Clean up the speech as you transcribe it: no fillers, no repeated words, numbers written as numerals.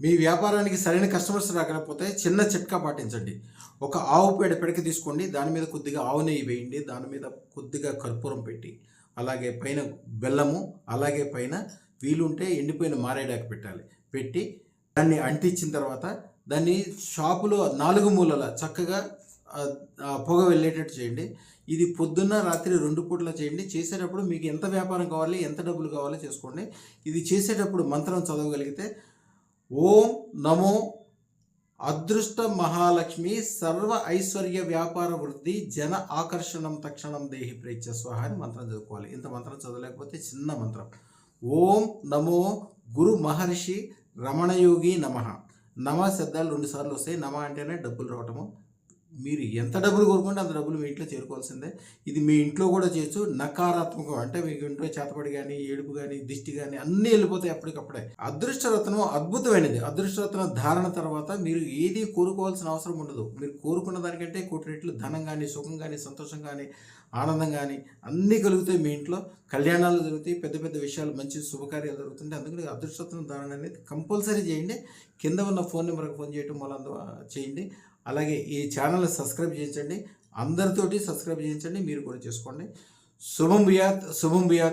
మీ వ్యాపారానికి సరైన కస్టమర్స్ రాకపోతే చిన్న చిట్కా పాటించండి. ఒక ఆవు పేడ పిడక తీసుకోండి. దాని మీద కొద్దిగా ఆవు నెయ్యి వేయండి. దాని మీద కొద్దిగా కర్పూరం పెట్టి, అలాగే పైన బెల్లము, అలాగే పైన వీలుంటే ఎండిపోయిన మారేడాకు పెట్టాలి. పెట్టి దాన్ని అంటించిన తర్వాత దాన్ని షాపులో 4 మూలల చక్కగా పొగ వెళ్ళేటట్టు చేయండి. ఇది పొద్దున్న, రాత్రి 2 పూటలా చేయండి. చేసేటప్పుడు మీకు ఎంత వ్యాపారం కావాలి, ఎంత డబ్బులు కావాలో చేసుకోండి. ఇది చేసేటప్పుడు మంత్రం చదవగలిగితే ఓం నమో అదృష్ట మహాలక్ష్మి సర్వ ఐశ్వర్య వ్యాపార వృద్ధి జన ఆకర్షణం తక్షణం దేహి ప్రేత్య స్వాహ అని మంత్రం చదువుకోవాలి. ఇంత మంత్రం చదవలేకపోతే చిన్న మంత్రం ఓం నమో గురు మహర్షి రమణయోగి నమః. నమ శబ్దాలు 2 సార్లు వస్తాయి. నమ అంటేనే డబ్బులు రావటము. మీరు ఎంత డబ్బులు కోరుకుంటే అంత డబ్బులు మీ ఇంట్లో చేరుకోవాల్సిందే. ఇది మీ ఇంట్లో కూడా చేయొచ్చు. నకారాత్మకం అంటే మీకు ఇంట్లో చేతపడి కానీ, ఏడుపు కానీ, దిష్టి కానీ అన్నీ వెళ్ళిపోతాయి అప్పటికప్పుడే. అదృష్టరత్నం అద్భుతమైనది. అదృష్టరత్నం ధారణ తర్వాత మీరు ఏది కోరుకోవాల్సిన అవసరం ఉండదు. మీరు కోరుకున్న దానికంటే 1,000,000 రెట్లు ధనం కానీ, సుఖం కానీ, సంతోషం కానీ, ఆనందం కానీ అన్నీ కలుగుతాయి. మీ ఇంట్లో కళ్యాణాలు జరుగుతాయి, పెద్ద పెద్ద విషయాలు, మంచి శుభకార్యాలు జరుగుతుంటాయి. అందుకని అదృష్టరత్నం ధారణ అనేది కంపల్సరీ చేయండి. కింద ఉన్న ఫోన్ నెంబర్కి ఫోన్ చేయటం వల్ల చేయండి. అలాగే ఈ ఛానల్ని సబ్స్క్రైబ్ చేయించండి. అందరితోటి సబ్స్క్రైబ్ చేయించండి. మీరు కూడా చేసుకోండి. శుభం భూయాత్, శుభం భూయాత్.